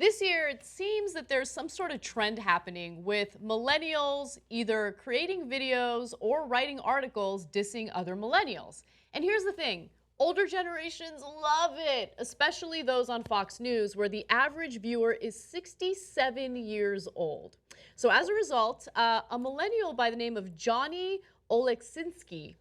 This year, it seems that there's some sort of trend happening with millennials either creating videos or writing articles dissing other millennials. And here's the thing. Older generations love it, especially those on Fox News, where the average viewer is 67 years old. So as a result, a millennial by the name of Johnny Oleksinski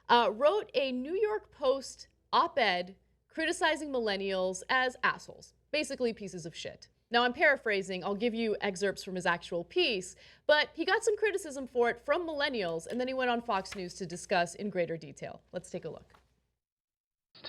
wrote a New York Post op-ed criticizing millennials as assholes, basically pieces of shit. Now, I'm paraphrasing. I'll give you excerpts from his actual piece, but he got some criticism for it from millennials, and then he went on Fox News to discuss in greater detail. Let's take a look.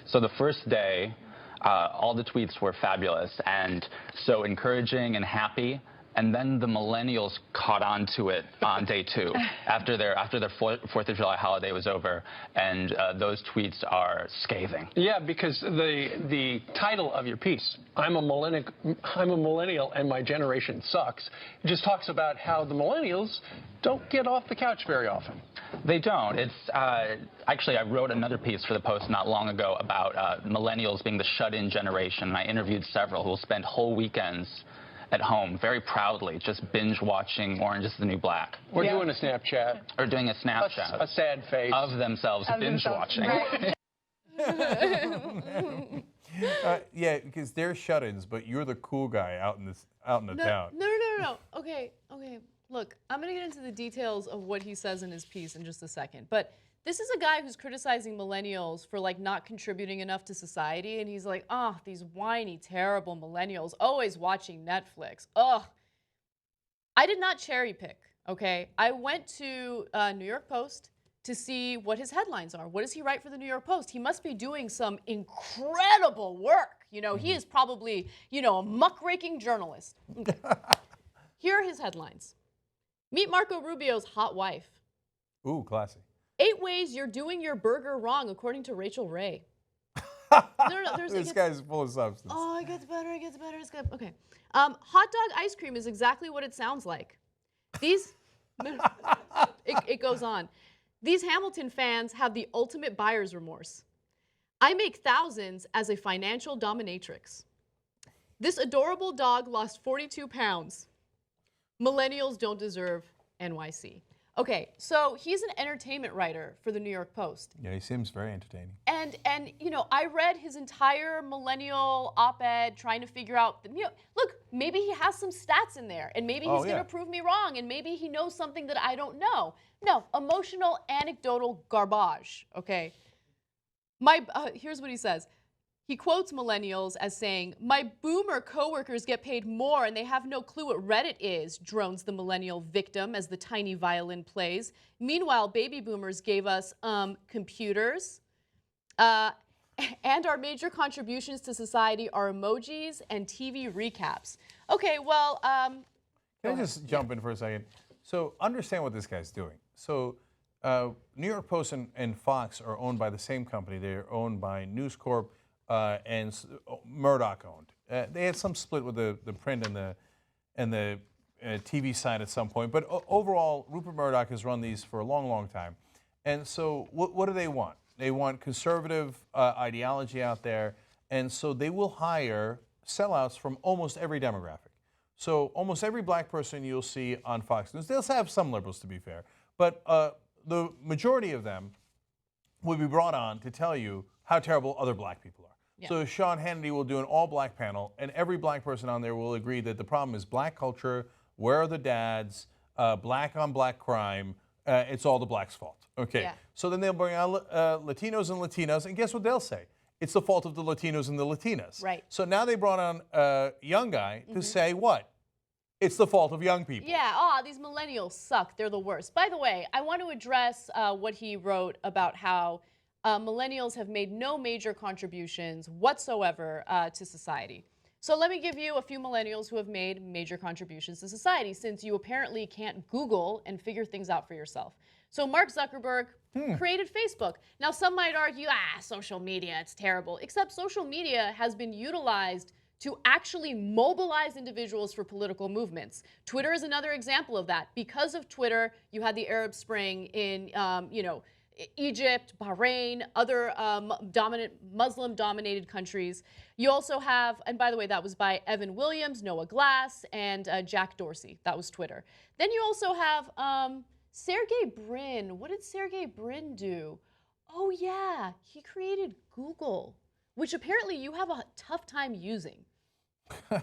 So the first day, all the tweets were fabulous and so encouraging and happy. And then the millennials caught on to it on day 2 after their 4th of July holiday was over, and those tweets are scathing. Yeah, because the title of your piece, I'm a millennial and my generation sucks, it just talks about how the millennials don't get off the couch very often. They don't. It's actually, I wrote another piece for the Post not long ago about millennials being the shut-in generation. And I interviewed several who will spend whole weekends at home, very proudly, just binge-watching Orange is the New Black. Or doing a Snapchat. Or doing a Snapchat. A sad face. Of themselves binge-watching. Right. Yeah, because they're shut-ins, but you're the cool guy out in the town. No. Okay. Look, I'm going to get into the details of what he says in his piece in just a second. But this is a guy who's criticizing millennials for like not contributing enough to society. And he's like, oh, these whiny, terrible millennials always watching Netflix. Ugh. I did not cherry pick, okay? I went to New York Post to see what his headlines are. What does he write for the New York Post? He must be doing some incredible work. You know, he is probably, a muckraking journalist. Okay. Here are his headlines. Meet Marco Rubio's hot wife. Ooh, classy. 8 ways you're doing your burger wrong, according to Rachel Ray. This guy's full of substance. Oh, it gets better, it's good. Okay. Hot dog ice cream is exactly what it sounds like. It goes on. These Hamilton fans have the ultimate buyer's remorse. I make thousands as a financial dominatrix. This adorable dog lost 42 pounds. Millennials don't deserve NYC. Okay, so he's an entertainment writer for the New York Post. Yeah, he seems very entertaining. And I read his entire millennial op-ed trying to figure out, look, maybe he has some stats in there, and maybe he's going to prove me wrong, and maybe he knows something that I don't know. No, emotional, anecdotal garbage, okay? Here's what he says. He quotes millennials as saying, my boomer coworkers get paid more and they have no clue what Reddit is, drones the millennial victim as the tiny violin plays. Meanwhile, baby boomers gave us computers, and our major contributions to society are emojis and TV recaps. Okay, well, Can I just jump in for a second? So understand what this guy's doing. So New York Post and Fox are owned by the same company. They're owned by News Corp. And Murdoch owned. They had some split with the print and the TV side at some point. But overall, Rupert Murdoch has run these for a long, long time. And so what do they want? They want conservative ideology out there. And so they will hire sellouts from almost every demographic. So almost every black person you'll see on Fox News, they'll have some liberals to be fair, but the majority of them will be brought on to tell you how terrible other black people are. Yeah. So Sean Hannity will do an all-black panel, and every black person on there will agree that the problem is black culture, where are the dads, black on black crime, it's all the blacks' fault. Okay. Yeah. So then they'll bring out Latinos and Latinas, and guess what they'll say? It's the fault of the Latinos and the Latinas. Right. So now they brought on a young guy to say what? It's the fault of young people. Yeah, these millennials suck. They're the worst. By the way, I want to address what he wrote about how millennials have made no major contributions whatsoever to society. So let me give you a few millennials who have made major contributions to society, since you apparently can't Google and figure things out for yourself. So Mark Zuckerberg created Facebook. Now some might argue, social media, it's terrible. Except social media has been utilized to actually mobilize individuals for political movements. Twitter is another example of that. Because of Twitter, you had the Arab Spring in, Egypt, Bahrain, other dominant Muslim-dominated countries. You also have, and by the way, that was by Evan Williams, Noah Glass, and Jack Dorsey. That was Twitter. Then you also have Sergey Brin. What did Sergey Brin do? Oh yeah, he created Google, which apparently you have a tough time using.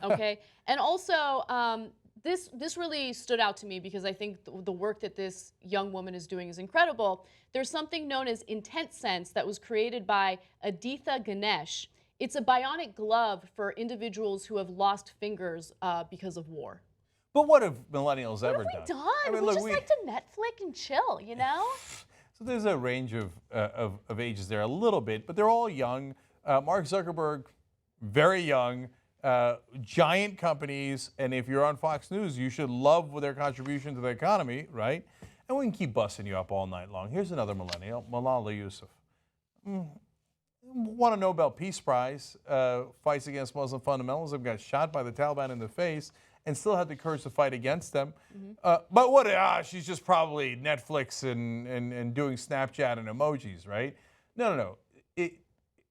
Okay, and also this really stood out to me because I think the work that this young woman is doing is incredible. There's something known as Intent Sense that was created by Aditha Ganesh. It's a bionic glove for individuals who have lost fingers because of war. But what have millennials ever What have we done? done? I mean, We look, just like to Netflix and chill, you know? So there's a range of ages there, a little bit, but they're all young. Mark Zuckerberg, very young. Giant companies, and if you're on Fox News, you should love their contribution to the economy, right? And we can keep busting you up all night long. Here's another millennial, Malala Yousaf. Won a Nobel Peace Prize, fights against Muslim fundamentalism, got shot by the Taliban in the face, and still had the courage to fight against them. But what, she's just probably Netflix and doing Snapchat and emojis, right? No.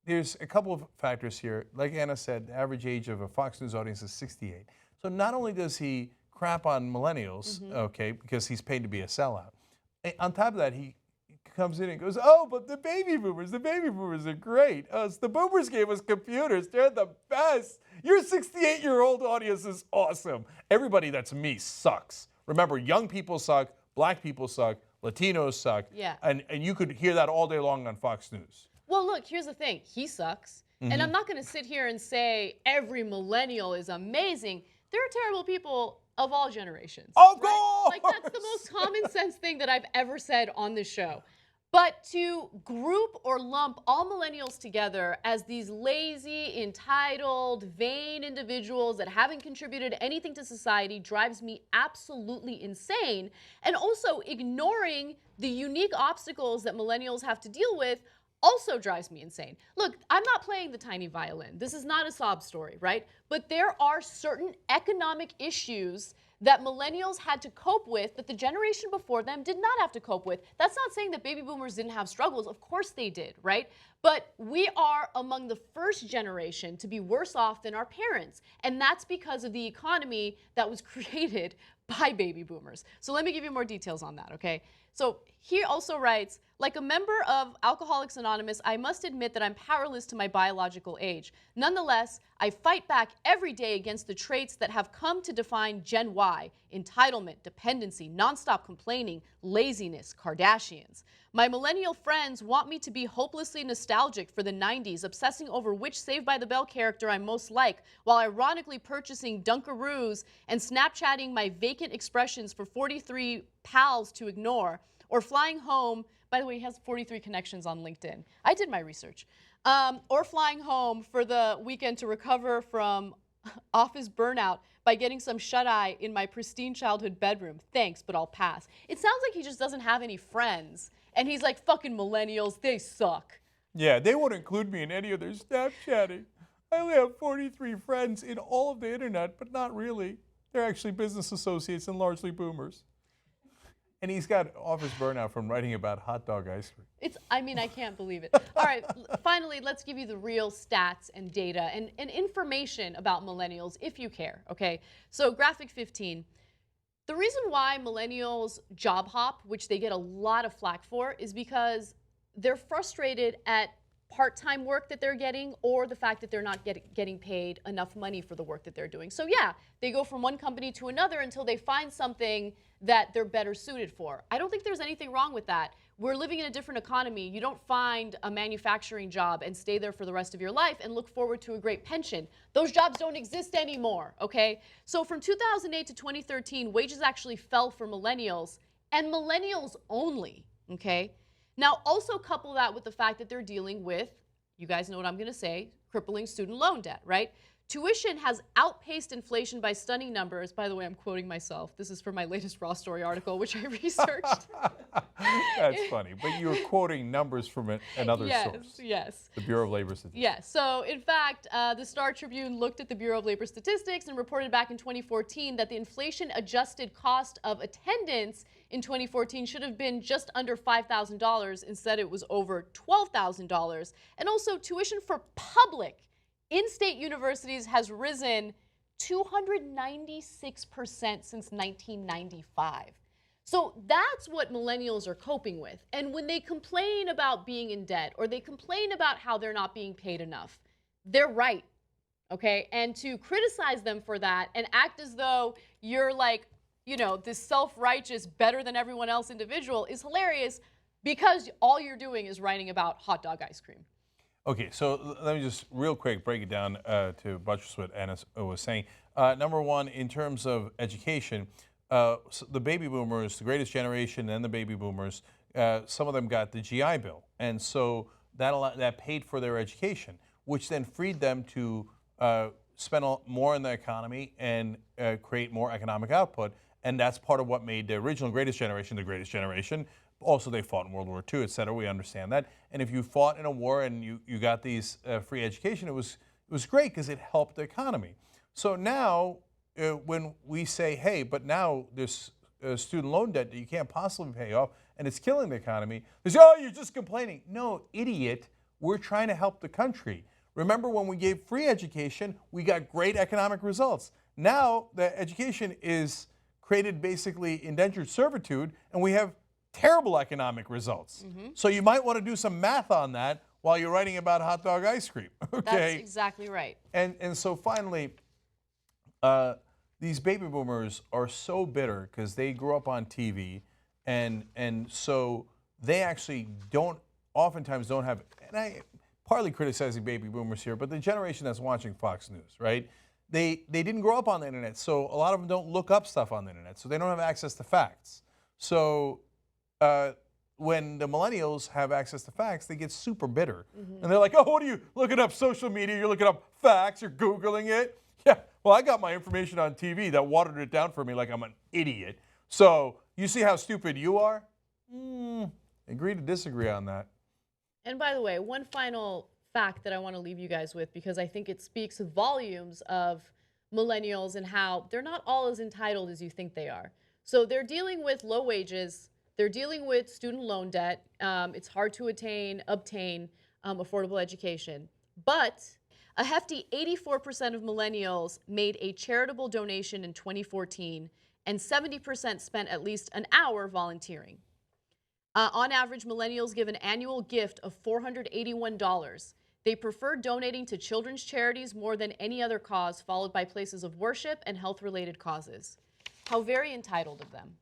There's a couple of factors here. Like Anna said, the average age of a Fox News audience is 68. So not only does he crap on millennials, okay, because he's paid to be a sellout, on top of that, he comes in and goes, oh, but the baby boomers are great. The boomers gave us computers. They're the best. Your 68-year-old audience is awesome. Everybody that's me sucks. Remember, young people suck, black people suck, Latinos suck. Yeah. And you could hear that all day long on Fox News. Well, look, here's the thing. He sucks. And I'm not going to sit here and say every millennial is amazing. There are terrible people of all generations. Of right? course! Like, that's the most common sense thing that I've ever said on this show. But to group or lump all millennials together as these lazy, entitled, vain individuals that haven't contributed anything to society drives me absolutely insane. And also ignoring the unique obstacles that millennials have to deal with also drives me insane. Look, I'm not playing the tiny violin. This is not a sob story, right? But there are certain economic issues that millennials had to cope with that the generation before them did not have to cope with. That's not saying that baby boomers didn't have struggles. Of course they did, right? But we are among the first generation to be worse off than our parents. And that's because of the economy that was created by baby boomers. So let me give you more details on that, okay? So he also writes, like a member of Alcoholics Anonymous, I must admit that I'm powerless to my biological age. Nonetheless, I fight back every day against the traits that have come to define Gen Y: entitlement, dependency, nonstop complaining, laziness, Kardashians. My millennial friends want me to be hopelessly nostalgic for the 90s, obsessing over which Saved by the Bell character I'm most like, while ironically purchasing Dunkaroos and Snapchatting my vacant expressions for 43 pals to ignore, or flying home. By the way, he has 43 connections on LinkedIn. I did my research. Or flying home for the weekend to recover from office burnout by getting some shut-eye in my pristine childhood bedroom. Thanks, but I'll pass. It sounds like he just doesn't have any friends. And he's like, fucking millennials, they suck. Yeah, they won't include me in any of their Snapchatting. I only have 43 friends in all of the internet, but not really. They're actually business associates and largely boomers. And he's got office burnout from writing about hot dog ice cream. I can't believe it. All right, finally, let's give you the real stats and data and information about millennials if you care, okay? So graphic 15. The reason why millennials job hop, which they get a lot of flack for, is because they're frustrated at part-time work that they're getting or the fact that they're not getting paid enough money for the work that they're doing. So yeah, they go from one company to another until they find something that they're better suited for. I don't think there's anything wrong with that. We're living in a different economy. You don't find a manufacturing job and stay there for the rest of your life and look forward to a great pension. Those jobs don't exist anymore, okay? So from 2008 to 2013, wages actually fell for millennials, and millennials only, okay? Now, also couple that with the fact that they're dealing with, you guys know what I'm going to say, crippling student loan debt, right? Tuition has outpaced inflation by stunning numbers. By the way, I'm quoting myself. This is from my latest Raw Story article, which I researched. That's funny. But you were quoting numbers from another source. Yes. The Bureau of Labor Statistics. Yes. So, in fact, the Star Tribune looked at the Bureau of Labor Statistics and reported back in 2014 that the inflation-adjusted cost of attendance in 2014 should have been just under $5,000. Instead, it was over $12,000. And also, tuition for public in-state universities has risen 296% since 1995. So that's what millennials are coping with. And when they complain about being in debt or they complain about how they're not being paid enough, they're right, okay? And to criticize them for that and act as though you're like, you know, this self-righteous, better than everyone else individual is hilarious because all you're doing is writing about hot dog ice cream. Okay, so let me just real quick break it down to buttress what Anna was saying. Number one, in terms of education, so the baby boomers, the greatest generation, and the baby boomers, some of them got the GI Bill, and so that paid for their education, which then freed them to spend more in the economy and create more economic output, and that's part of what made the original greatest generation the greatest generation. Also, they fought in World War II, et cetera. We understand that. And if you fought in a war and you got these free education, it was great because it helped the economy. So now, when we say, hey, but now there's student loan debt that you can't possibly pay off, and it's killing the economy, they say, oh, you're just complaining. No, idiot. We're trying to help the country. Remember when we gave free education, we got great economic results. Now, the education is created basically indentured servitude, and we have terrible economic results. So you might want to do some math on that while you're writing about hot dog ice cream. Okay. That's exactly right. And so finally, these baby boomers are so bitter because they grew up on TV, and so they actually oftentimes don't have, and I partly criticizing baby boomers here, but the generation that's watching Fox News, right? They didn't grow up on the internet, so a lot of them don't look up stuff on the internet, so they don't have access to facts. So when the millennials have access to facts, they get super bitter. And they're like, oh, what are you looking up social media? You're looking up facts, you're Googling it. Yeah, well, I got my information on TV that watered it down for me like I'm an idiot. So you see how stupid you are? Agree to disagree on that. And by the way, one final fact that I want to leave you guys with, because I think it speaks volumes of millennials and how they're not all as entitled as you think they are. So they're dealing with low wages. They're dealing with student loan debt. It's hard to obtain affordable education. But a hefty 84% of millennials made a charitable donation in 2014, and 70% spent at least an hour volunteering. On average, millennials give an annual gift of $481. They prefer donating to children's charities more than any other cause, followed by places of worship and health-related causes. How very entitled of them.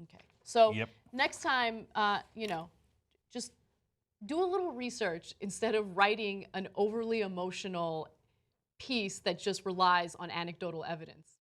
Okay. So next time, you know, just do a little research instead of writing an overly emotional piece that just relies on anecdotal evidence.